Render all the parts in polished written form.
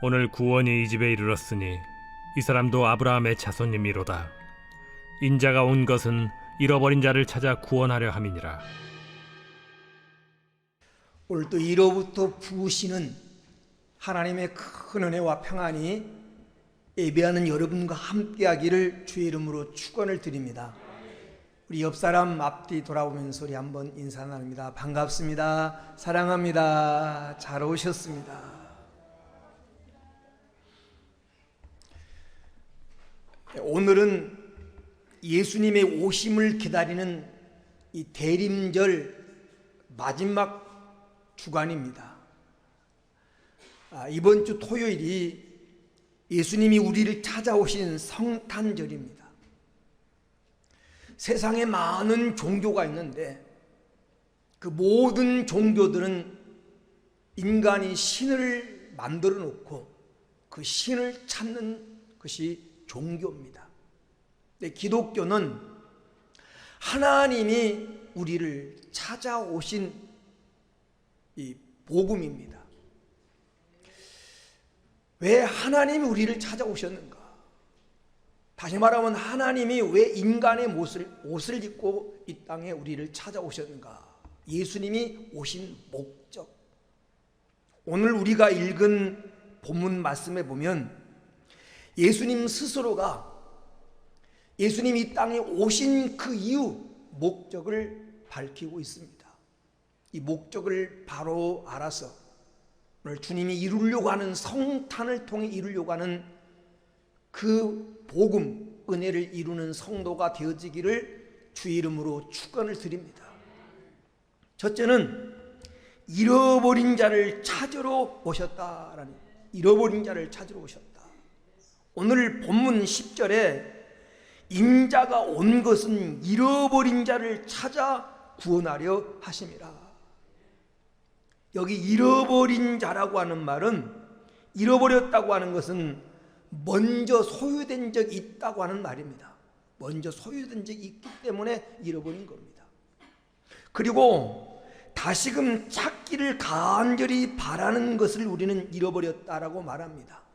오늘 구원이 이 집에 이르렀으니 이 사람도 아브라함의 자손님이로다. 인자가 온 것은 잃어버린 자를 찾아 구원하려 함이니라. 오늘도 이로부터 부으시는 하나님의 큰 은혜와 평안이 예배하는 여러분과 함께하기를 주의 이름으로 축원을 드립니다. 우리 옆사람 앞뒤 돌아보면서 우리 한번 인사 나눕니다. 반갑습니다. 사랑합니다. 잘 오셨습니다. 오늘은 예수님의 오심을 기다리는 이 대림절 마지막 주간입니다. 이번 주 토요일이 예수님이 우리를 찾아오신 성탄절입니다. 세상에 많은 종교가 있는데 그 모든 종교들은 인간이 신을 만들어 놓고 그 신을 찾는 것이 종교입니다. 근데 기독교는 하나님이 우리를 찾아오신 이 복음입니다. 왜 하나님이 우리를 찾아오셨는가? 다시 말하면 하나님이 왜 인간의 옷을 입고 이 땅에 우리를 찾아오셨는가? 예수님이 오신 목적. 오늘 우리가 읽은 본문 말씀에 보면 예수님 스스로가 예수님이 이 땅에 오신 그 이유, 목적을 밝히고 있습니다. 이 목적을 바로 알아서 오늘 주님이 이루려고 하는 성탄을 통해 이루려고 하는 그 복음, 은혜를 이루는 성도가 되어지기를 주의 이름으로 축원을 드립니다. 첫째는 잃어버린 자를 찾으러 오셨다라는, 잃어버린 자를 찾으러 오셨다. 오늘 본문 10절에 인자가 온 것은 잃어버린 자를 찾아 구원하려 하심이라. 여기 잃어버린 자라고 하는 말은, 잃어버렸다고 하는 것은 먼저 소유된 적이 있다고 하는 말입니다. 먼저 소유된 적이 있기 때문에 잃어버린 겁니다. 그리고 다시금 찾기를 간절히 바라는 것을 우리는 잃어버렸다라고 말합니다.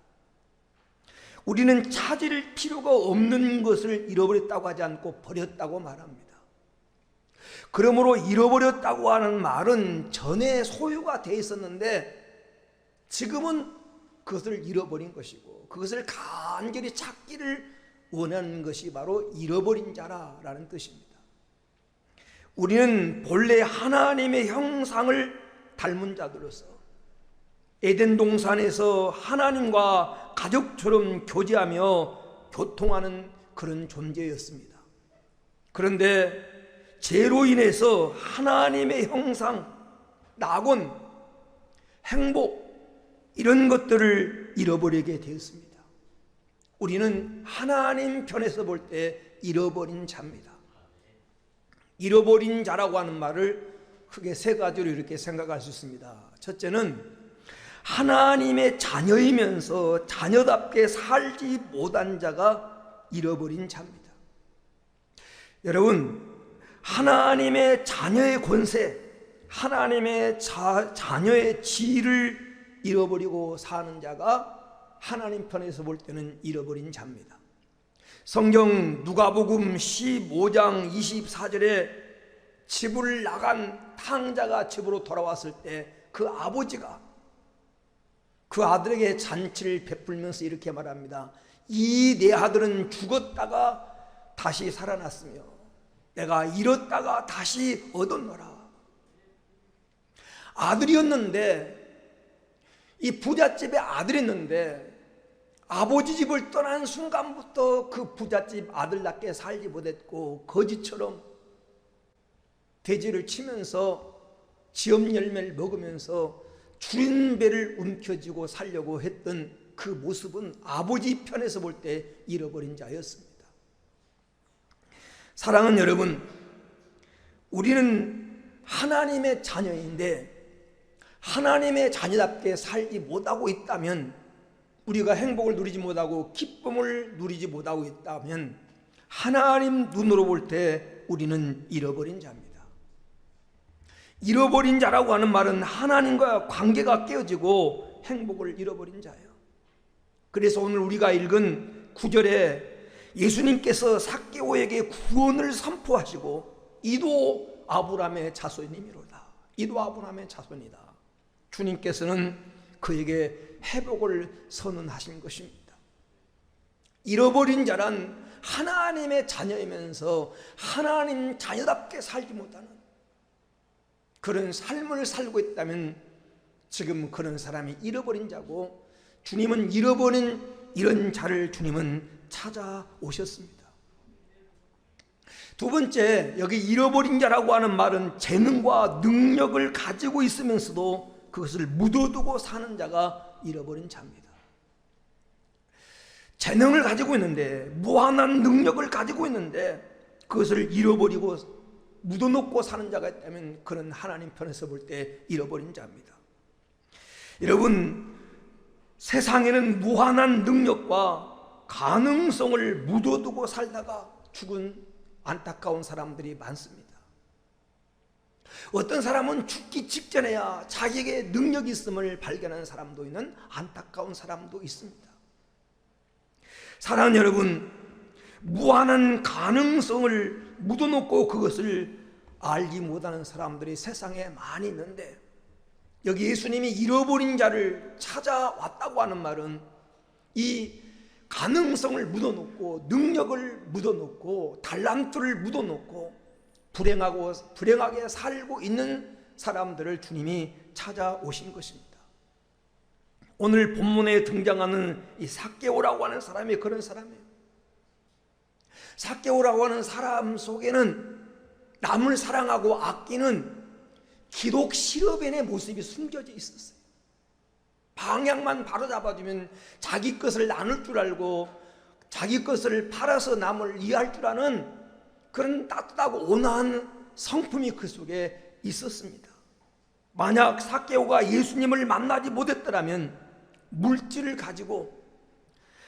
우리는 찾을 필요가 없는 것을 잃어버렸다고 하지 않고 버렸다고 말합니다. 그러므로 잃어버렸다고 하는 말은 전에 소유가 되어 있었는데 지금은 그것을 잃어버린 것이고 그것을 간절히 찾기를 원하는 것이 바로 잃어버린 자라는 뜻입니다. 우리는 본래 하나님의 형상을 닮은 자들로서 에덴 동산에서 하나님과 가족처럼 교제하며 교통하는 그런 존재였습니다. 그런데 죄로 인해서 하나님의 형상, 낙원, 행복 이런 것들을 잃어버리게 되었습니다. 우리는 하나님 편에서 볼 때 잃어버린 자입니다. 잃어버린 자라고 하는 말을 크게 세 가지로 이렇게 생각할 수 있습니다. 첫째는 하나님의 자녀이면서 자녀답게 살지 못한 자가 잃어버린 자입니다. 여러분, 하나님의 자녀의 권세, 하나님의 자녀의 지위를 잃어버리고 사는 자가 하나님 편에서 볼 때는 잃어버린 자입니다. 성경 누가복음 15장 24절에 집을 나간 탕자가 집으로 돌아왔을 때 그 아버지가 그 아들에게 잔치를 베풀면서 이렇게 말합니다. 이 내 아들은 죽었다가 다시 살아났으며 내가 잃었다가 다시 얻었노라. 아들이었는데, 이 부잣집의 아들이었는데 아버지 집을 떠난 순간부터 그 부잣집 아들답게 살지 못했고 거지처럼 돼지를 치면서 지업 열매를 먹으면서 주린 배를 움켜쥐고 살려고 했던 그 모습은 아버지 편에서 볼 때 잃어버린 자였습니다. 사랑하는 여러분, 우리는 하나님의 자녀인데 하나님의 자녀답게 살지 못하고 있다면, 우리가 행복을 누리지 못하고 기쁨을 누리지 못하고 있다면 하나님 눈으로 볼 때 우리는 잃어버린 자입니다. 잃어버린 자라고 하는 말은 하나님과 관계가 깨어지고 행복을 잃어버린 자예요. 그래서 오늘 우리가 읽은 9절에 예수님께서 삭개오에게 구원을 선포하시고 이도 아브라함의 자손이미로다. 이도 아브라함의 자손이다. 주님께서는 그에게 회복을 선언하신 것입니다. 잃어버린 자란 하나님의 자녀이면서 하나님 자녀답게 살지 못하는 그런 삶을 살고 있다면 지금 그런 사람이 잃어버린 자고, 주님은 잃어버린 이런 자를 주님은 찾아오셨습니다. 두 번째, 여기 잃어버린 자라고 하는 말은 재능과 능력을 가지고 있으면서도 그것을 묻어두고 사는 자가 잃어버린 자입니다. 재능을 가지고 있는데, 무한한 능력을 가지고 있는데 그것을 잃어버리고 묻어놓고 사는 자가 있다면 그런 하나님 편에서 볼 때 잃어버린 자입니다. 여러분, 세상에는 무한한 능력과 가능성을 묻어두고 살다가 죽은 안타까운 사람들이 많습니다. 어떤 사람은 죽기 직전에야 자기에게 능력이 있음을 발견하는 사람도 있는 안타까운 사람도 있습니다. 사랑하는 여러분, 무한한 가능성을 묻어놓고 그것을 알지 못하는 사람들이 세상에 많이 있는데, 여기 예수님이 잃어버린 자를 찾아왔다고 하는 말은 이 가능성을 묻어놓고 능력을 묻어놓고 달란트를 묻어놓고 불행하게 살고 있는 사람들을 주님이 찾아오신 것입니다. 오늘 본문에 등장하는 이 삭개오라고 하는 사람이 그런 사람이에요. 삭개오라고 하는 사람 속에는 남을 사랑하고 아끼는 기독 실업인의 모습이 숨겨져 있었어요. 방향만 바로 잡아주면 자기 것을 나눌 줄 알고 자기 것을 팔아서 남을 이해할 줄 아는 그런 따뜻하고 온화한 성품이 그 속에 있었습니다. 만약 삭개오가 예수님을 만나지 못했더라면 물질을 가지고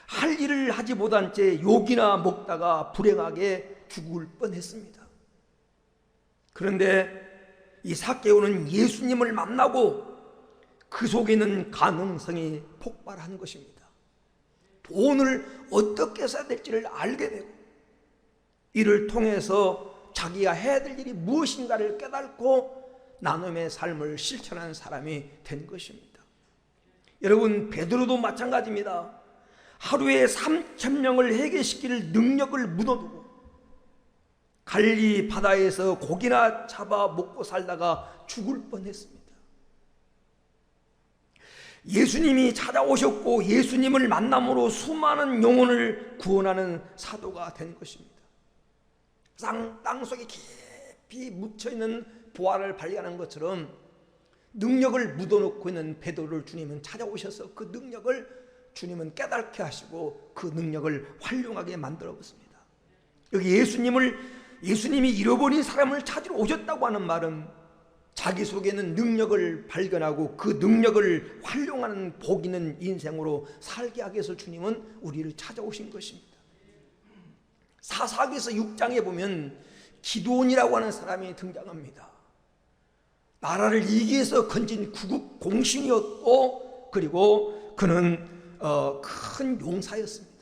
할 일을 하지 못한 채 욕이나 먹다가 불행하게 죽을 뻔했습니다. 그런데 이 삭개오는 예수님을 만나고 그 속에는 가능성이 폭발한 것입니다. 돈을 어떻게 써야 될지를 알게 되고 이를 통해서 자기가 해야 될 일이 무엇인가를 깨닫고 나눔의 삶을 실천하는 사람이 된 것입니다. 여러분, 베드로도 마찬가지입니다. 하루에 3,000명을 해결시킬 능력을 묻어두고 갈릴리 바다에서 고기나 잡아 먹고 살다가 죽을 뻔했습니다. 예수님이 찾아오셨고 예수님을 만남으로 수많은 영혼을 구원하는 사도가 된 것입니다. 땅속에 깊이 묻혀있는 보화를 발견한 것처럼 능력을 묻어놓고 있는 베드로를 주님은 찾아오셔서 그 능력을 주님은 깨닫게 하시고 그 능력을 활용하게 만들어 보습니다. 여기 예수님이 잃어버린 사람을 찾으러 오셨다고 하는 말은 자기 속에는 능력을 발견하고 그 능력을 활용하는 복 있는 인생으로 살게 하기 위해서 주님은 우리를 찾아오신 것입니다. 사사기서 6장에 보면 기드온이라고 하는 사람이 등장합니다. 나라를 이기기 위해서 건진 구국 공신이었고 그리고 그는 큰 용사였습니다.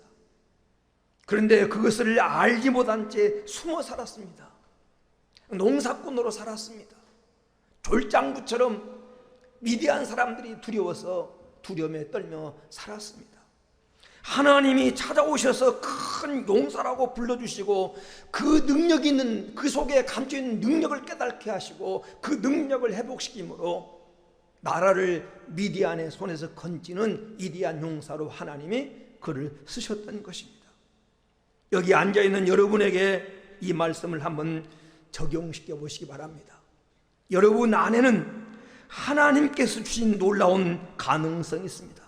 그런데 그것을 알지 못한 채 숨어 살았습니다. 농사꾼으로 살았습니다. 졸장부처럼 미디안 사람들이 두려워서 두려움에 떨며 살았습니다. 하나님이 찾아오셔서 큰 용사라고 불러주시고 그 능력이 있는 그 속에 감춰있는 능력을 깨닫게 하시고 그 능력을 회복시킴으로 나라를 미디안의 손에서 건지는 위대한 용사로 하나님이 그를 쓰셨던 것입니다. 여기 앉아있는 여러분에게 이 말씀을 한번 적용시켜 보시기 바랍니다. 여러분 안에는 하나님께서 주신 놀라운 가능성이 있습니다.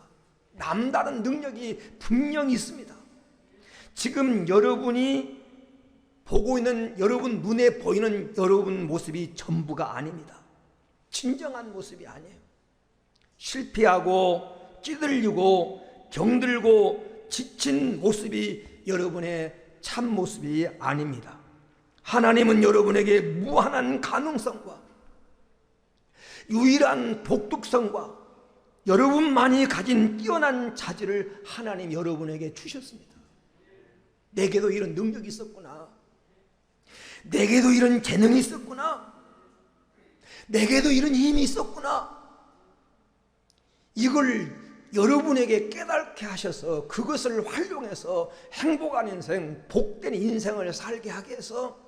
남다른 능력이 분명히 있습니다. 지금 여러분이 보고 있는 여러분 눈에 보이는 여러분 모습이 전부가 아닙니다. 진정한 모습이 아니에요. 실패하고 찌들리고 병들고 지친 모습이 여러분의 참 모습이 아닙니다. 하나님은 여러분에게 무한한 가능성과 유일한 독특성과 여러분만이 가진 뛰어난 자질을 하나님 여러분에게 주셨습니다. 내게도 이런 능력이 있었구나. 내게도 이런 재능이 있었구나. 내게도 이런 힘이 있었구나. 이걸 여러분에게 깨닫게 하셔서 그것을 활용해서 행복한 인생, 복된 인생을 살게 하게 해서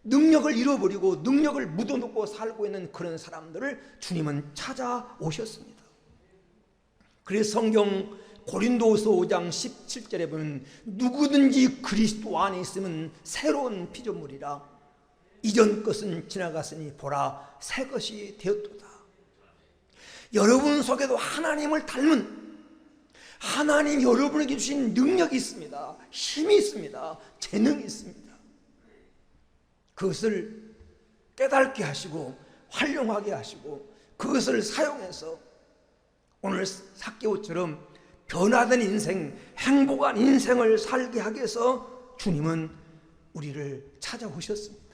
능력을 잃어버리고 능력을 묻어놓고 살고 있는 그런 사람들을 주님은 찾아오셨습니다. 그래서 성경 고린도후서 5장 17절에 보면 누구든지 그리스도 안에 있으면 새로운 피조물이라 이전 것은 지나갔으니 보라 새 것이 되었도다. 여러분 속에도 하나님을 닮은 하나님 여러분에게 주신 능력이 있습니다. 힘이 있습니다. 재능이 있습니다. 그것을 깨닫게 하시고 활용하게 하시고 그것을 사용해서 오늘 삭개오처럼 변화된 인생, 행복한 인생을 살게 하기 위해서 주님은 우리를 찾아오셨습니다.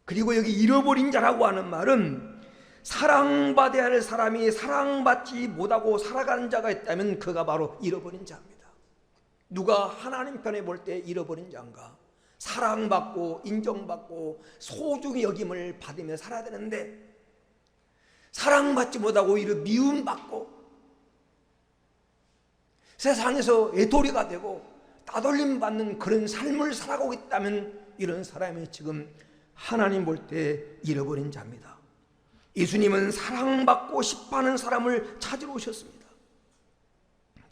그리고 여기 잃어버린 자라고 하는 말은 사랑받아야 할 사람이 사랑받지 못하고 살아가는 자가 있다면 그가 바로 잃어버린 자입니다. 누가 하나님 편에 볼 때 잃어버린 자인가? 사랑받고 인정받고 소중히 여김을 받으며 살아야 되는데 사랑받지 못하고 오히려 미움받고 세상에서 애도리가 되고 따돌림 받는 그런 삶을 살아가고 있다면 이런 사람이 지금 하나님 볼 때 잃어버린 자입니다. 예수님은 사랑받고 싶어하는 사람을 찾으러 오셨습니다.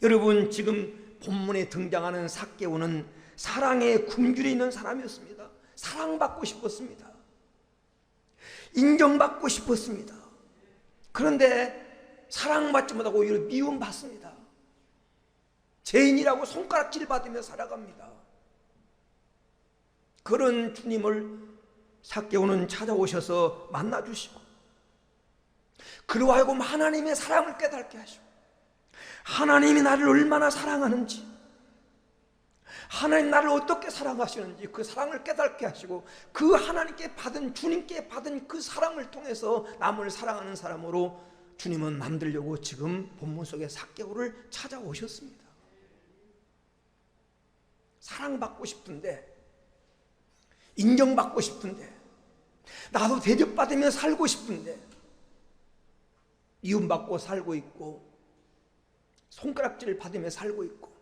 여러분 지금 본문에 등장하는 삭개오는 사랑의 굶주려 있는 사람이었습니다. 사랑받고 싶었습니다. 인정받고 싶었습니다. 그런데 사랑받지 못하고 오히려 미움받습니다. 죄인이라고 손가락질 받으며 살아갑니다. 그런 주님을 삭개오는 찾아오셔서 만나주시고 그로 하여금 하나님의 사랑을 깨닫게 하시고 하나님이 나를 얼마나 사랑하는지 하나님 나를 어떻게 사랑하시는지 그 사랑을 깨닫게 하시고 그 하나님께 받은 주님께 받은 그 사랑을 통해서 남을 사랑하는 사람으로 주님은 만들려고 지금 본문 속에 삭개오를 찾아오셨습니다. 사랑받고 싶은데 인정받고 싶은데 나도 대접받으며 살고 싶은데 미움받고 살고 있고 손가락질을 받으며 살고 있고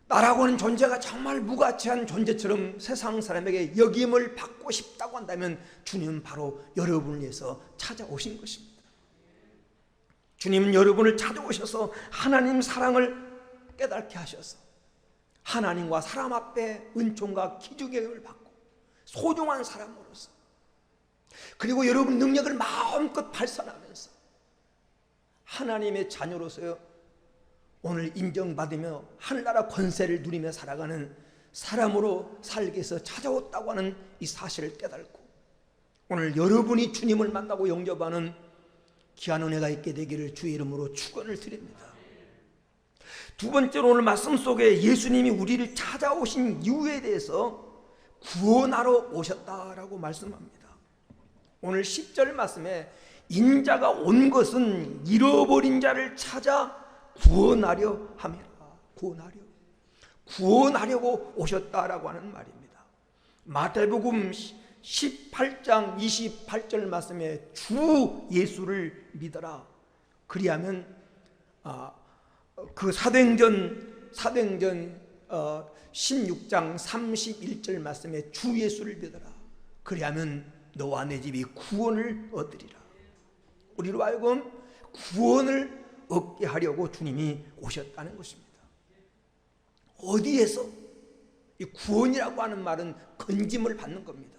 나라고 하는 존재가 정말 무가치한 존재처럼 세상 사람에게 여김을 받고 싶다고 한다면 주님은 바로 여러분을 위해서 찾아오신 것입니다. 주님은 여러분을 찾아오셔서 하나님 사랑을 깨닫게 하셔서 하나님과 사람 앞에 은총과 기중경을 받고 소중한 사람으로서 그리고 여러분 능력을 마음껏 발산하면서 하나님의 자녀로서요 오늘 인정받으며 하늘나라 권세를 누리며 살아가는 사람으로 살기 위해서 찾아왔다고 하는 이 사실을 깨닫고 오늘 여러분이 주님을 만나고 영접하는 귀한 은혜가 있게 되기를 주의 이름으로 축원을 드립니다. 두 번째로 오늘 말씀 속에 예수님이 우리를 찾아오신 이유에 대해서 구원하러 오셨다라고 말씀합니다. 오늘 10절 말씀에 인자가 온 것은 잃어버린 자를 찾아 구원하려 함이라. 구원하려고 오셨다라고 하는 말입니다. 마태복음 18장 28절 말씀에 주 예수를 믿어라. 그리하면 그 사도행전 16장 31절 말씀에 주 예수를 믿어라. 그리하면 너와 내 집이 구원을 얻으리라. 우리로 하여금 구원을 얻게 하려고 주님이 오셨다는 것입니다. 어디에서? 이 구원이라고 하는 말은 건짐을 받는 겁니다.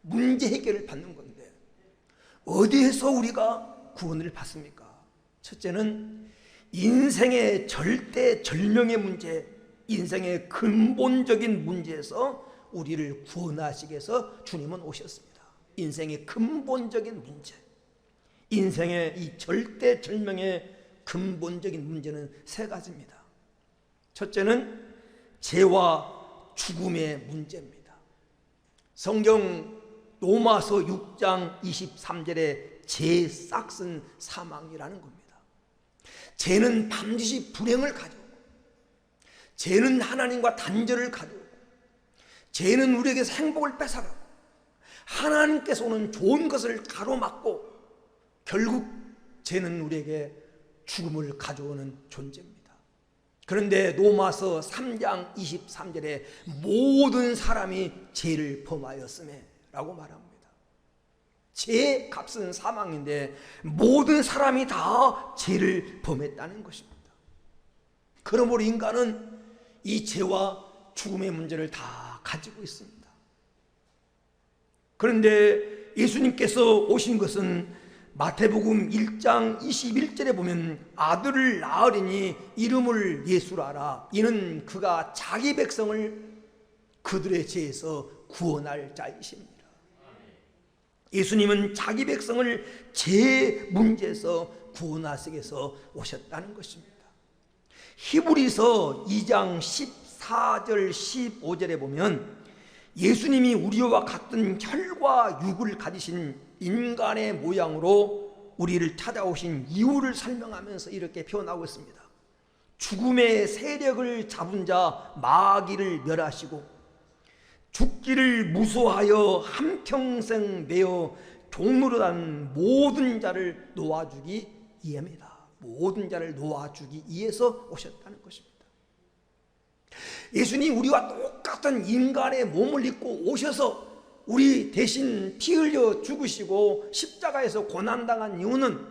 문제 해결을 받는 건데 어디에서 우리가 구원을 받습니까? 첫째는 인생의 절대절명의 문제, 인생의 근본적인 문제에서 우리를 구원하시기 위해서 주님은 오셨습니다. 인생의 근본적인 문제, 인생의 이 절대절명의 근본적인 문제는 세 가지입니다. 첫째는 죄와 죽음의 문제입니다. 성경 로마서 6장 23절에 죄 싹슨 사망이라는 겁니다. 죄는 반드시 불행을 가져오고, 죄는 하나님과 단절을 가져오고, 죄는 우리에게서 행복을 뺏어가고, 하나님께서 오는 좋은 것을 가로막고, 결국 죄는 우리에게 죽음을 가져오는 존재입니다. 그런데 로마서 3장 23절에 모든 사람이 죄를 범하였음에 라고 말합니다. 죄의 값은 사망인데 모든 사람이 다 죄를 범했다는 것입니다. 그러므로 인간은 이 죄와 죽음의 문제를 다 가지고 있습니다. 그런데 예수님께서 오신 것은 마태복음 1장 21절에 보면 아들을 낳으리니 이름을 예수라 하라. 이는 그가 자기 백성을 그들의 죄에서 구원할 자이십니다. 예수님은 자기 백성을 죄 문제에서 구원하시기 위해서 오셨다는 것입니다. 히브리서 2장 14절 15절에 보면 예수님이 우리와 같은 혈과 육을 가지신 인간의 모양으로 우리를 찾아오신 이유를 설명하면서 이렇게 표현하고 있습니다. 죽음의 세력을 잡은 자 마귀를 멸하시고 죽기를 무서워하여 한평생 매어 종로로 단 모든 자를 놓아주기 위함이다. 모든 자를 놓아주기 위해서 오셨다는 것입니다. 예수님 우리와 똑같은 인간의 몸을 입고 오셔서 우리 대신 피 흘려 죽으시고 십자가에서 고난당한 이유는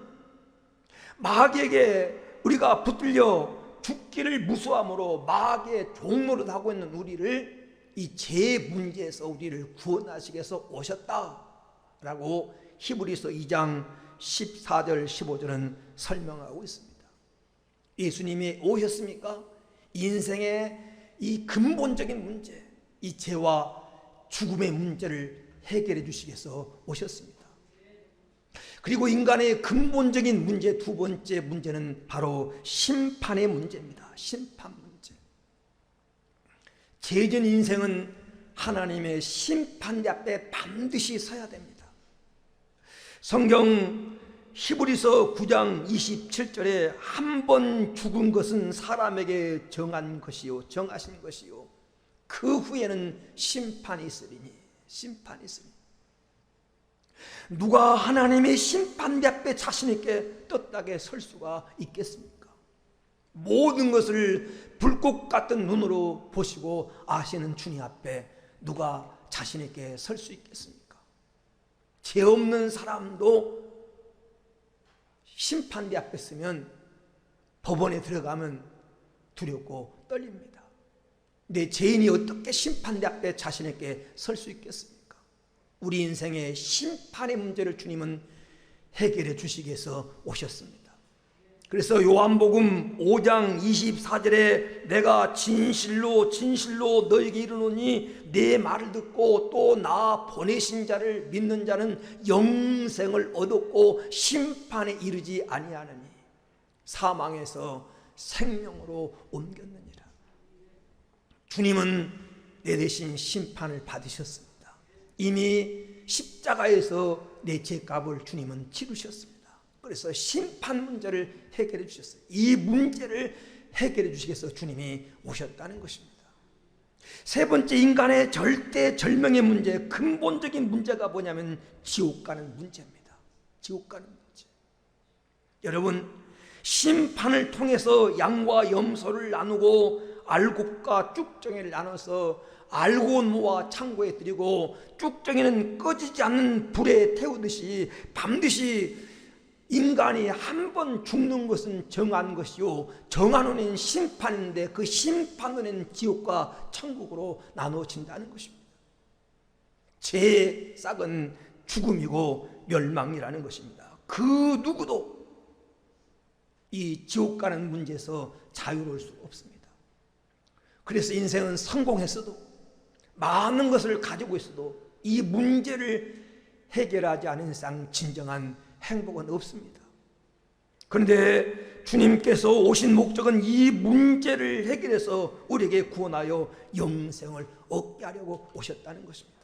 마귀에게 우리가 붙들려 죽기를 무서워함으로 마귀의 종노릇 하고 있는 우리를 이 죄 문제에서 우리를 구원하시기 위해서 오셨다라고 히브리서 2장 14절 15절은 설명하고 있습니다. 예수님이 오셨습니까? 인생의 이 근본적인 문제, 이 죄와 죽음의 문제를 해결해 주시기 위해서 오셨습니다. 그리고 인간의 근본적인 문제, 두 번째 문제는 바로 심판의 문제입니다. 심판 문제. 죄진 인생은 하나님의 심판 앞에 반드시 서야 됩니다. 성경 히브리서 9장 27절에 한 번 죽은 것은 사람에게 정한 것이요 정하신 것이요 그 후에는 심판이 있으리니. 심판이 있으리니. 누가 하나님의 심판 앞에 자신 있게 떳하게 설 수가 있겠습니까? 모든 것을 불꽃 같은 눈으로 보시고 아시는 주님 앞에 누가 자신 있게 설 수 있겠습니까? 죄 없는 사람도 심판대 앞에 서면 법원에 들어가면 두렵고 떨립니다. 내 죄인이 어떻게 심판대 앞에 자신 있게 설 수 있겠습니까? 우리 인생의 심판의 문제를 주님은 해결해 주시기 위해서 오셨습니다. 그래서 요한복음 5장 24절에 내가 진실로 진실로 너에게 이르노니 내 말을 듣고 또 나 보내신 자를 믿는 자는 영생을 얻었고 심판에 이르지 아니하느니 사망에서 생명으로 옮겼느니라. 주님은 내 대신 심판을 받으셨습니다. 이미 십자가에서 내 죄값을 주님은 치르셨습니다. 그래서 심판 문제를 해결해 주셨어요. 이 문제를 해결해 주시기 위해서 주님이 오셨다는 것입니다. 세 번째, 인간의 절대 절명의 문제, 근본적인 문제가 뭐냐면 지옥 가는 문제입니다. 지옥 가는 문제. 여러분, 심판을 통해서 양과 염소를 나누고 알곡과 쭉정이를 나눠서 알곡은 모아 창고에 들이고 쭉정이는 꺼지지 않는 불에 태우듯이 반드시 인간이 한 번 죽는 것은 정한 것이요 정한 후는 심판인데 그 심판 후는 지옥과 천국으로 나누어진다는 것입니다. 죄의 싹은 죽음이고 멸망이라는 것입니다. 그 누구도 이 지옥 가는 문제에서 자유로울 수 없습니다. 그래서 인생은 성공했어도 많은 것을 가지고 있어도 이 문제를 해결하지 않은 이상 진정한 행복은 없습니다. 그런데 주님께서 오신 목적은 이 문제를 해결해서 우리에게 구원하여 영생을 얻게 하려고 오셨다는 것입니다.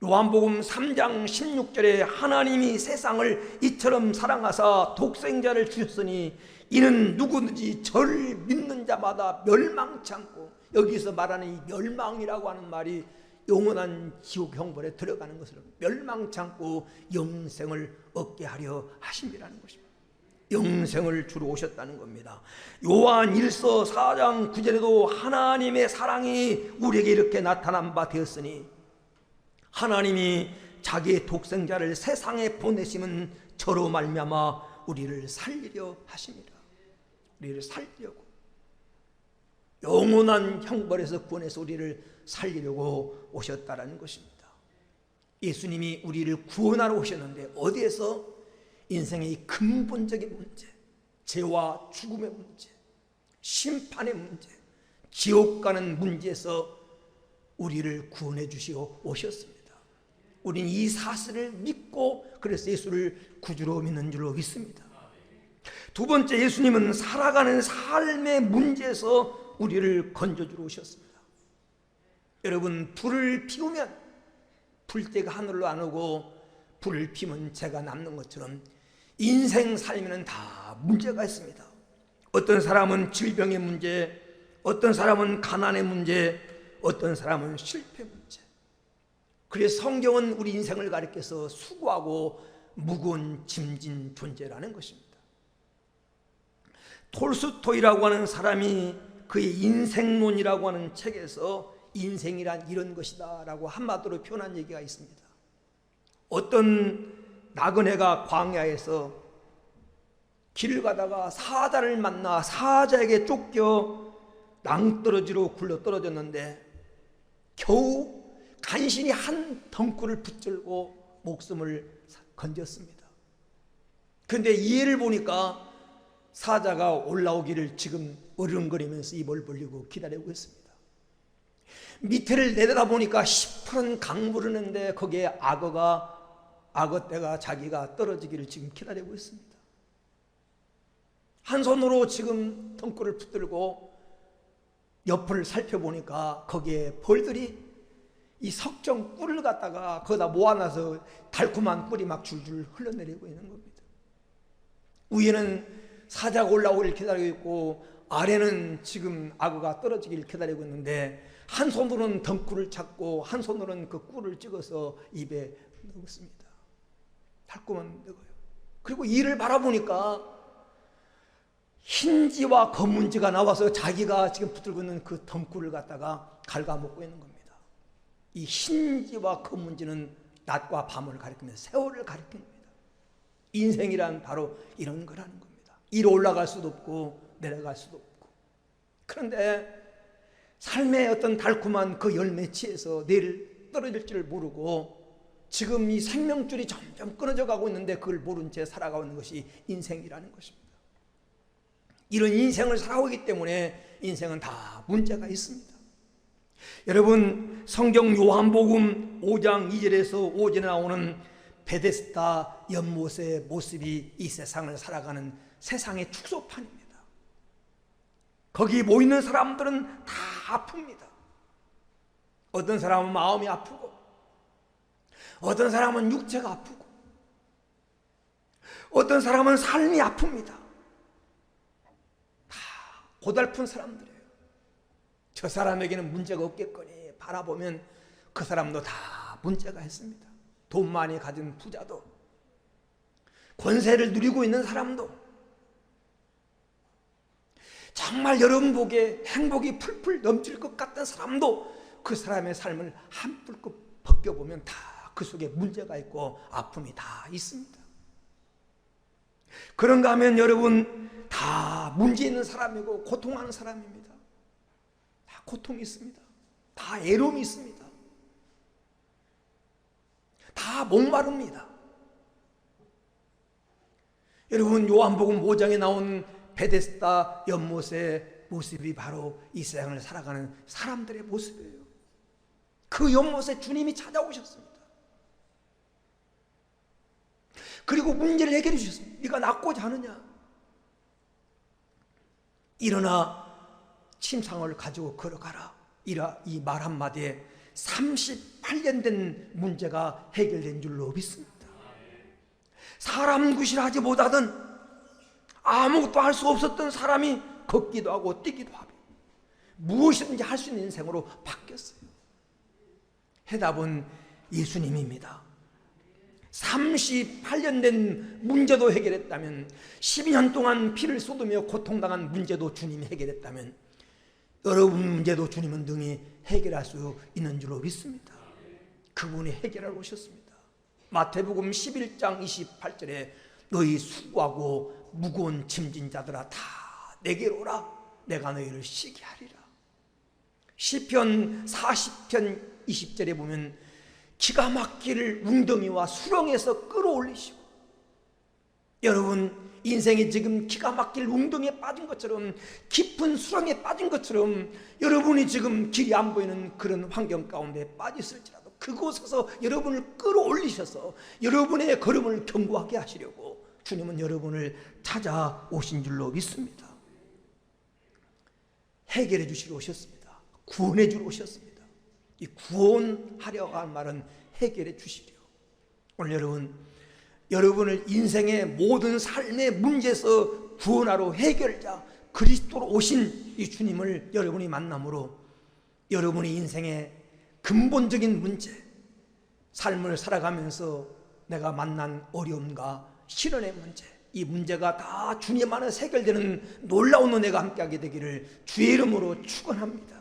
요한복음 3장 16절에 하나님이 세상을 이처럼 사랑하사 독생자를 주셨으니 이는 누구든지 저를 믿는 자마다 멸망치 않고, 여기서 말하는 이 멸망이라고 하는 말이 영원한 지옥 형벌에 들어가는 것을 멸망치 않고 영생을 얻게 하려 하심이라는 것입니다. 영생을 주러 오셨다는 겁니다. 요한 1서 4장 9절에도 하나님의 사랑이 우리에게 이렇게 나타난 바 되었으니 하나님이 자기의 독생자를 세상에 보내심은 저로 말미암아 우리를 살리려 하심이라. 우리를 살리려고, 영원한 형벌에서 구원해서 우리를 살리려고 오셨다라는 것입니다. 예수님이 우리를 구원하러 오셨는데 어디에서? 인생의 근본적인 문제, 죄와 죽음의 문제, 심판의 문제, 지옥 가는 문제에서 우리를 구원해 주시어 오셨습니다. 우리는 이 사실을 믿고 그래서 예수를 구주로 믿는 줄로 믿습니다. 두 번째, 예수님은 살아가는 삶의 문제에서 우리를 건져주러 오셨습니다. 여러분, 불을 피우면 불때가 하늘로 안 오고 불을 피면 재가 남는 것처럼 인생 삶에는 다 문제가 있습니다. 어떤 사람은 질병의 문제, 어떤 사람은 가난의 문제, 어떤 사람은 실패 문제. 그래서 성경은 우리 인생을 가리켜서 수고하고 무거운 짐진 존재라는 것입니다. 톨스토이라고 하는 사람이 그의 인생론이라고 하는 책에서 인생이란 이런 것이다 라고 한마디로 표현한 얘기가 있습니다. 어떤 나그네가 광야에서 길을 가다가 사자를 만나 사자에게 쫓겨 낭떠러지로 굴러 떨어졌는데 겨우 간신히 한 덩굴을 붙들고 목숨을 건졌습니다. 그런데 이해를 보니까 사자가 올라오기를 지금 어른거리면서 입을 벌리고 기다리고 있습니다. 밑에를 내려다보니까 시퍼런 강물을 흐르는데 거기에 악어떼가 자기가 떨어지기를 지금 기다리고 있습니다. 한 손으로 지금 덩굴을 붙들고 옆을 살펴보니까 거기에 벌들이 이 석정 꿀을 갖다가 거기다 모아놔서 달콤한 꿀이 막 줄줄 흘러내리고 있는 겁니다. 위에는 사자가 올라오기를 기다리고 있고 아래는 지금 악어가 떨어지기를 기다리고 있는데 한 손으로는 덩굴을 찾고 한 손으로는 그 꿀을 찍어서 입에 넣었습니다. 달콤한 넣어요. 그리고 이를 바라보니까 흰지와 검은지가 나와서 자기가 지금 붙들고 있는 그 덩굴을 갖다가 갉아먹고 있는 겁니다. 이 흰지와 검은지는 낮과 밤을 가리키면서 세월을 가리키는 겁니다. 인생이란 바로 이런 거라는 겁니다. 위로 올라갈 수도 없고 내려갈 수도 없고. 그런데 삶의 어떤 달콤한 그 열매치에서 내일 떨어질 줄 모르고 지금 이 생명줄이 점점 끊어져 가고 있는데 그걸 모른 채 살아가고 있는 것이 인생이라는 것입니다. 이런 인생을 살아오기 때문에 인생은 다 문제가 있습니다. 여러분, 성경 요한복음 5장 2절에서 5절에 나오는 베데스다 연못의 모습이 이 세상을 살아가는 세상의 축소판입니다. 거기 모이는 사람들은 다 아픕니다. 어떤 사람은 마음이 아프고 어떤 사람은 육체가 아프고 어떤 사람은 삶이 아픕니다. 다 고달픈 사람들이에요. 저 사람에게는 문제가 없겠거니 바라보면 그 사람도 다 문제가 있습니다. 돈 많이 가진 부자도, 권세를 누리고 있는 사람도, 정말 여러분 보기에 행복이 풀풀 넘칠 것 같은 사람도 그 사람의 삶을 한풀끝 벗겨보면 다 그 속에 문제가 있고 아픔이 다 있습니다. 그런가 하면 여러분 다 문제 있는 사람이고 고통하는 사람입니다. 다 고통이 있습니다. 다 애로움이 있습니다. 다 목마릅니다. 여러분, 요한복음 5장에 나온 베데스다 연못의 모습이 바로 이 세상을 살아가는 사람들의 모습이에요. 그 연못에 주님이 찾아오셨습니다. 그리고 문제를 해결해 주셨습니다. 네가 낫고자 하느냐? 일어나 침상을 가지고 걸어가라. 이 말 한마디에 38년 된 문제가 해결된 줄로 믿습니다. 사람 구실하지 못하던, 아무것도 할 수 없었던 사람이 걷기도 하고 뛰기도 하고 무엇이든지 할 수 있는 인생으로 바뀌었어요. 해답은 예수님입니다. 38년 된 문제도 해결했다면, 12년 동안 피를 쏟으며 고통당한 문제도 주님이 해결했다면, 여러분 문제도 주님은 등이 해결할 수 있는 줄로 믿습니다. 그분이 해결하러 오셨습니다. 마태복음 11장 28절에 너희 수고하고 무거운 짐진 자들아 다 내게로 오라, 내가 너희를 쉬게 하리라. 시편 40편 20절에 보면 기가 막힐 웅덩이와 수렁에서 끌어올리시고, 여러분 인생이 지금 기가 막힐 웅덩이에 빠진 것처럼, 깊은 수렁에 빠진 것처럼 여러분이 지금 길이 안 보이는 그런 환경 가운데 빠졌을지라도 그곳에서 여러분을 끌어올리셔서 여러분의 걸음을 견고하게 하시려고 주님은 여러분을 찾아오신 줄로 믿습니다. 해결해 주시러 오셨습니다. 구원해 주러 오셨습니다. 이 구원하려고 한 말은 해결해 주시려. 오늘 여러분을 인생의 모든 삶의 문제에서 구원하러 해결자 그리스도로 오신 이 주님을 여러분이 만남으로 여러분의 인생의 근본적인 문제, 삶을 살아가면서 내가 만난 어려움과 시련의 문제, 이 문제가 다 주님 안에서 해결되는 놀라운 은혜가 함께하게 되기를 주의 이름으로 축원합니다.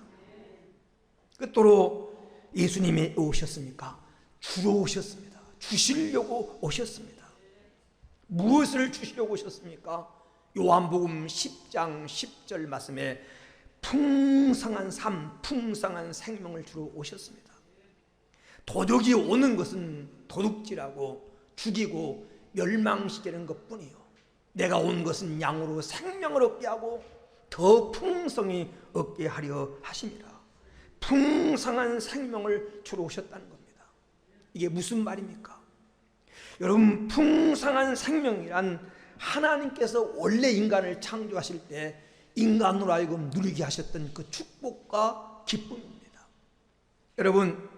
끝으로 예수님이 오셨습니까? 주러 오셨습니다. 주시려고 오셨습니다. 무엇을 주시려고 오셨습니까? 요한복음 10장 10절 말씀에 풍성한 삶, 풍성한 생명을 주러 오셨습니다. 도둑이 오는 것은 도둑질하고 죽이고 멸망시키는 것뿐이요, 내가 온 것은 양으로 생명을 얻게 하고 더 풍성히 얻게 하려 하심이라. 풍성한 생명을 주러 오셨다는 겁니다. 이게 무슨 말입니까? 여러분, 풍성한 생명이란 하나님께서 원래 인간을 창조하실 때 인간으로 하여금 누리게 하셨던 그 축복과 기쁨입니다. 여러분,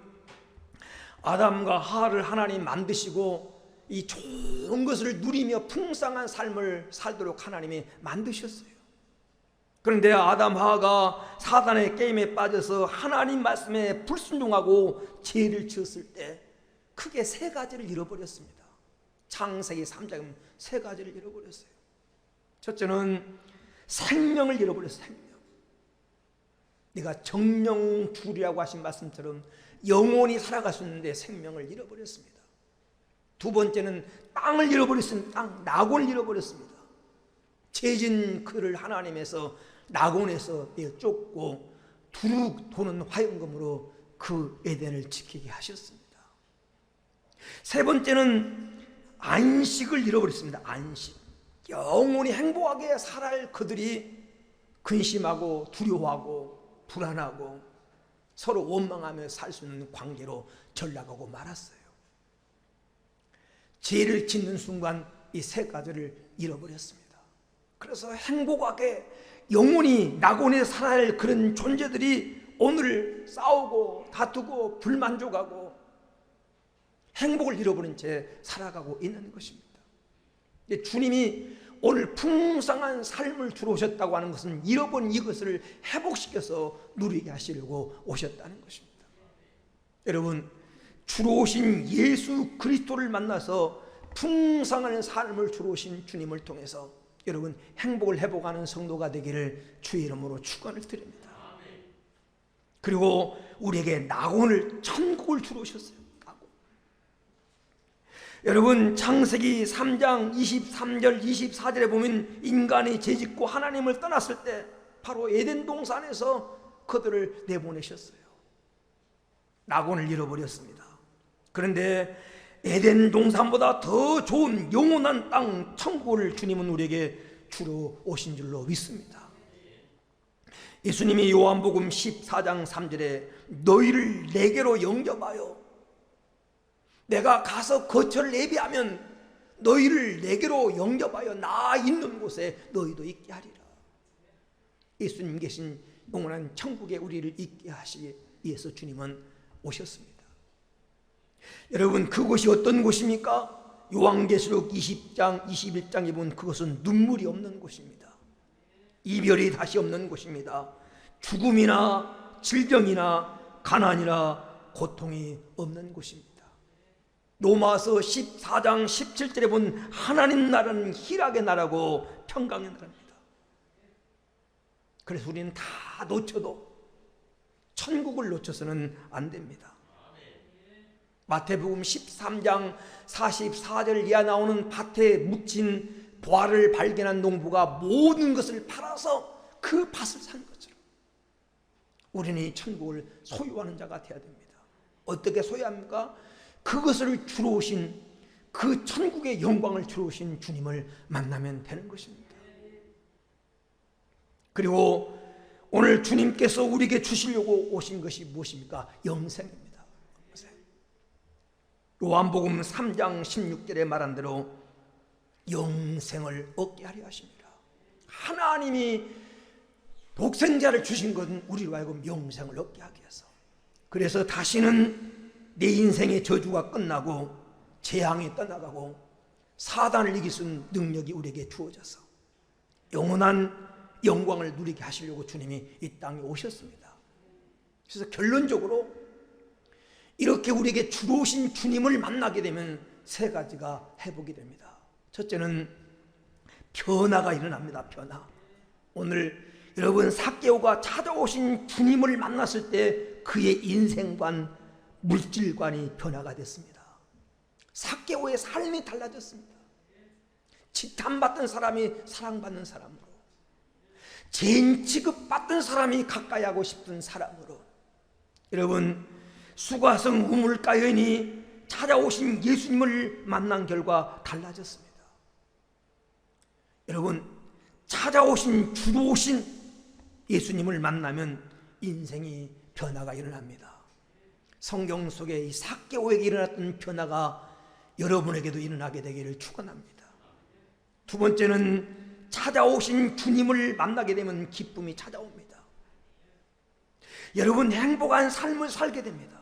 아담과 하와를 하나님 만드시고 이 좋은 것을 누리며 풍성한 삶을 살도록 하나님이 만드셨어요. 그런데 아담 하와가 사단의 게임에 빠져서 하나님 말씀에 불순종하고 죄를 지었을 때 크게 세 가지를 잃어버렸습니다. 창세기 3장은 세 가지를 잃어버렸어요. 첫째는 생명을 잃어버렸어요. 생명. 네가 정령 죽으리라고 하신 말씀처럼 영원히 살아갈 수 있는데 생명을 잃어버렸습니다. 두 번째는 땅을 잃어버렸습니다. 땅, 낙원을 잃어버렸습니다. 죄진 그를 하나님에서 낙원에서 쫓고 두루 도는 화염검으로 그 에덴을 지키게 하셨습니다. 세 번째는 안식을 잃어버렸습니다. 안식. 영원히 행복하게 살아갈 그들이 근심하고 두려워하고 불안하고 서로 원망하며 살 수 있는 관계로 전락하고 말았어요. 죄를 짓는 순간 이 세 가지를 잃어버렸습니다. 그래서 행복하게 영원히 낙원에 살아야 할 그런 존재들이 오늘 싸우고 다투고 불만족하고 행복을 잃어버린 채 살아가고 있는 것입니다. 주님이 오늘 풍성한 삶을 주러 오셨다고 하는 것은 잃어버린 이것을 회복시켜서 누리게 하시려고 오셨다는 것입니다. 여러분, 주러 오신 예수 그리스도를 만나서 풍성한 삶을 주러 오신 주님을 통해서 여러분 행복을 회복하는 성도가 되기를 주의 이름으로 축원을 드립니다. 그리고 우리에게 낙원을, 천국을 주러 오셨어요. 여러분, 창세기 3장 23절 24절에 보면 인간이 죄짓고 하나님을 떠났을 때 바로 에덴 동산에서 그들을 내보내셨어요. 낙원을 잃어버렸습니다. 그런데 에덴 동산보다 더 좋은 영원한 땅 천국을 주님은 우리에게 주러 오신 줄로 믿습니다. 예수님이 요한복음 14장 3절에 너희를 내게로 영접하여 내가 가서 거처를 예비하면 너희를 내게로 영접하여 나 있는 곳에 너희도 있게 하리라. 예수님 계신 영원한 천국에 우리를 있게 하시기 위해서 주님은 오셨습니다. 여러분, 그곳이 어떤 곳입니까? 요한계시록 20장 21장에 보면 그것은 눈물이 없는 곳입니다. 이별이 다시 없는 곳입니다. 죽음이나 질병이나 가난이나 고통이 없는 곳입니다. 로마서 14장 17절에 본 하나님 나라는 희락의 나라고 평강의 나라입니다. 그래서 우리는 다 놓쳐도 천국을 놓쳐서는 안 됩니다. 마태복음 13장 44절 이하 나오는 밭에 묻힌 보화를 발견한 농부가 모든 것을 팔아서 그 밭을 산 것처럼 우리는 이 천국을 소유하는 자가 되어야 됩니다. 어떻게 소유합니까? 그것을 주로 오신, 그 천국의 영광을 주로 오신 주님을 만나면 되는 것입니다. 그리고 오늘 주님께서 우리에게 주시려고 오신 것이 무엇입니까? 영생입니다. 요한복음 3장 16절에 말한 대로 영생을 얻게 하려 하십니다. 하나님이 독생자를 주신 것은 우리로 하여금 영생을 얻게 하기 위해서. 그래서 다시는 내 인생의 저주가 끝나고 재앙이 떠나가고 사단을 이길 수 있는 능력이 우리에게 주어져서 영원한 영광을 누리게 하시려고 주님이 이 땅에 오셨습니다. 그래서 결론적으로 이렇게 우리에게 주로 오신 주님을 만나게 되면 세 가지가 회복이 됩니다. 첫째는 변화가 일어납니다. 변화. 오늘 여러분, 삭개오가 찾아오신 주님을 만났을 때 그의 인생관, 물질관이 변화가 됐습니다. 삭개오의 삶이 달라졌습니다. 지탄받던 사람이 사랑받는 사람으로, 죄인 취급받던 사람이 가까이 하고 싶은 사람으로, 여러분, 수가성 우물가연이 찾아오신 예수님을 만난 결과 달라졌습니다. 여러분, 찾아오신 주로 오신 예수님을 만나면 인생이 변화가 일어납니다. 성경 속에 이 삭개오에게 일어났던 변화가 여러분에게도 일어나게 되기를 축원합니다. 두 번째는 찾아오신 주님을 만나게 되면 기쁨이 찾아옵니다. 여러분, 행복한 삶을 살게 됩니다.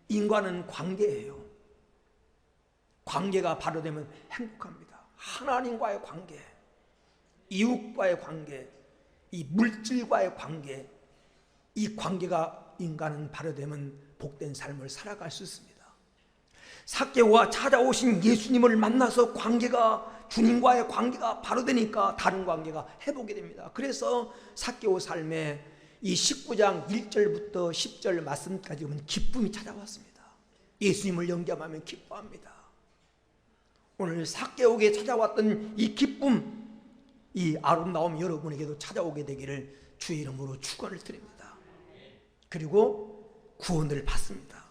인간은 관계예요. 관계가 바로 되면 행복합니다. 하나님과의 관계, 이웃과의 관계, 이 물질과의 관계, 이 관계가 인간은 바로 되면 복된 삶을 살아갈 수 있습니다. 삭개오가 찾아오신 예수님을 만나서 관계가, 주님과의 관계가 바로 되니까 다른 관계가 회복이 됩니다. 그래서 삭개오 삶에 이 19장 1절부터 10절 말씀까지 보면 기쁨이 찾아왔습니다. 예수님을 영접하면 기뻐합니다. 오늘 삭개오에게 찾아왔던 이 기쁨, 이 아름다움 여러분에게도 찾아오게 되기를 주의 이름으로 축원을 드립니다. 그리고 구원을 받습니다.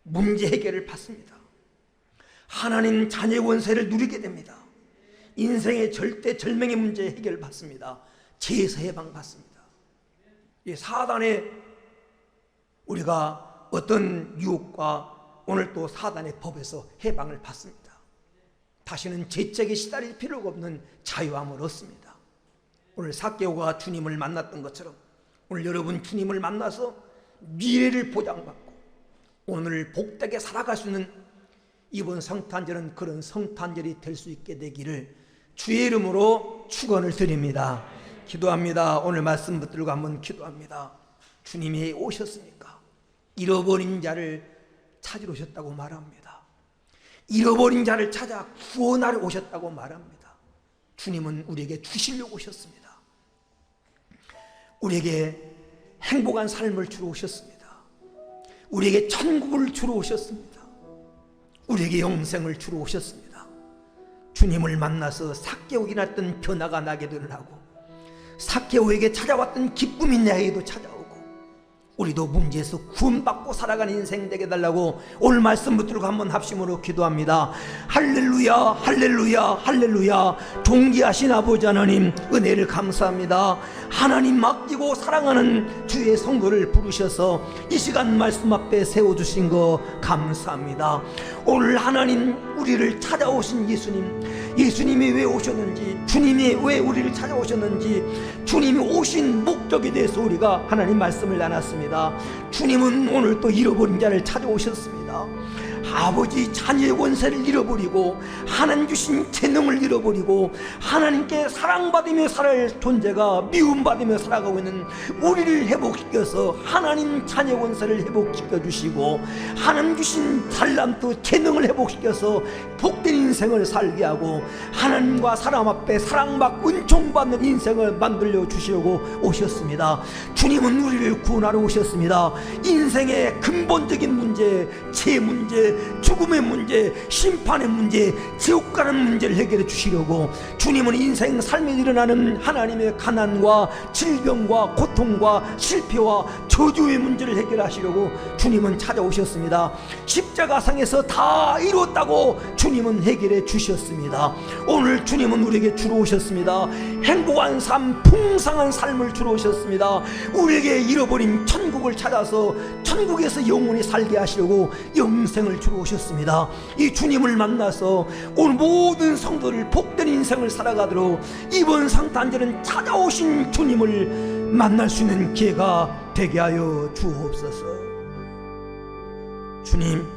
문제 해결을 받습니다. 하나님 자녀의 원세를 누리게 됩니다. 인생의 절대절명의 문제 해결을 받습니다. 죄에서 해방받습니다. 사단의, 우리가 어떤 유혹과 오늘 또 사단의 법에서 해방을 받습니다. 다시는 죄책에 시달릴 필요가 없는 자유함을 얻습니다. 오늘 삭개오가 주님을 만났던 것처럼 오늘 여러분 주님을 만나서 미래를 보장받고 오늘 복되게 살아갈 수 있는 이번 성탄절은 그런 성탄절이 될 수 있게 되기를 주의 이름으로 축원을 드립니다. 기도합니다. 오늘 말씀 붙들고 한번 기도합니다. 주님이 오셨으니까 잃어버린 자를 찾으러 오셨다고 말합니다. 잃어버린 자를 찾아 구원하러 오셨다고 말합니다. 주님은 우리에게 주시려고 오셨습니다. 우리에게 행복한 삶을 주러 오셨습니다. 우리에게 천국을 주러 오셨습니다. 우리에게 영생을 주러 오셨습니다. 주님을 만나서 삭개오에게 났던 변화가 나게 드러나고 삭개오에게 찾아왔던 기쁨이 내게도 찾아오고 우리도 문제에서 구원받고 살아가는 인생 되게 달라고 오늘 말씀 붙들고 한번 합심으로 기도합니다. 할렐루야, 할렐루야, 할렐루야. 존귀하신 아버지 하나님, 은혜를 감사합니다. 하나님 맡기고 사랑하는 주의 성도를 부르셔서 이 시간 말씀 앞에 세워주신 거 감사합니다. 오늘 하나님 우리를 찾아오신 예수님이 왜 오셨는지, 주님이 왜 우리를 찾아오셨는지, 주님이 오신 목적에 대해서 우리가 하나님 말씀을 나눴습니다. 주님은 오늘 또 잃어버린 자를 찾아오셨습니다. 아버지 자녀의 권세를 잃어버리고 하나님 주신 재능을 잃어버리고 하나님께 사랑받으며 살 존재가 미움받으며 살아가고 있는 우리를 회복시켜서 하나님 자녀의 권세를 회복시켜 주시고 하나님 주신 달란트 재능을 회복시켜서 복된 인생을 살게 하고 하나님과 사람 앞에 사랑받고 은총받는 인생을 만들려 주시려고 오셨습니다. 주님은 우리를 구원하러 오셨습니다. 인생의 근본적인 문제, 죄 문제, 죽음의 문제, 심판의 문제, 지옥 가는 문제를 해결해 주시려고 주님은 인생 삶에 일어나는 하나님의 가난과 질병과 고통과 실패와 저주의 문제를 해결하시려고 주님은 찾아오셨습니다. 십자가상에서 다 이루었다고 주님은 해결해 주셨습니다. 오늘 주님은 우리에게 주로 오셨습니다. 행복한 삶, 풍성한 삶을 주로 오셨습니다. 우리에게 잃어버린 천국을 찾아서 천국에서 영원히 살게 하시려고 영생을 주로 오셨습니다. 이 주님을 만나서 오늘 모든 성도를 복된 인생을 살아가도록 이번 성탄절은 찾아오신 주님을 만날 수 있는 기회가 되게 하여 주옵소서. 주님,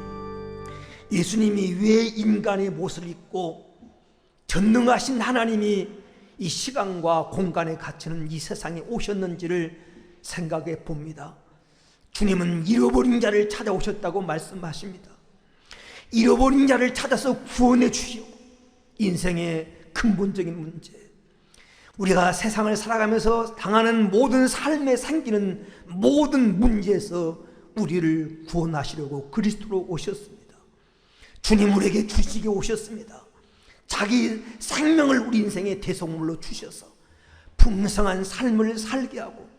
예수님이 왜 인간의 모습을 입고 전능하신 하나님이 이 시간과 공간에 갇히는 이 세상에 오셨는지를 생각해 봅니다. 주님은 잃어버린 자를 찾아오셨다고 말씀하십니다. 잃어버린 자를 찾아서 구원해 주시고 인생의 근본적인 문제, 우리가 세상을 살아가면서 당하는 모든 삶에 생기는 모든 문제에서 우리를 구원하시려고 그리스도로 오셨습니다. 주님 우리에게 주시게 오셨습니다. 자기 생명을 우리 인생의 대속물로 주셔서 풍성한 삶을 살게 하고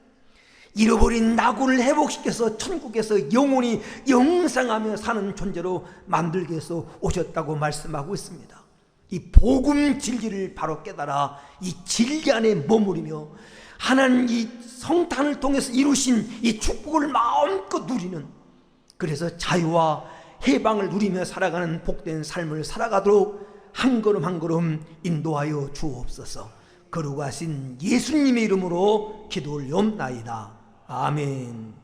잃어버린 나구를 회복시켜서 천국에서 영원히 영생하며 사는 존재로 만들기 위해서 오셨다고 말씀하고 있습니다. 이 복음 진리를 바로 깨달아 이 진리 안에 머무르며 하나님 이 성탄을 통해서 이루신 이 축복을 마음껏 누리는, 그래서 자유와 해방을 누리며 살아가는 복된 삶을 살아가도록 한 걸음 한 걸음 인도하여 주옵소서. 거룩하신 예수님의 이름으로 기도 올려옵나이다. 아멘.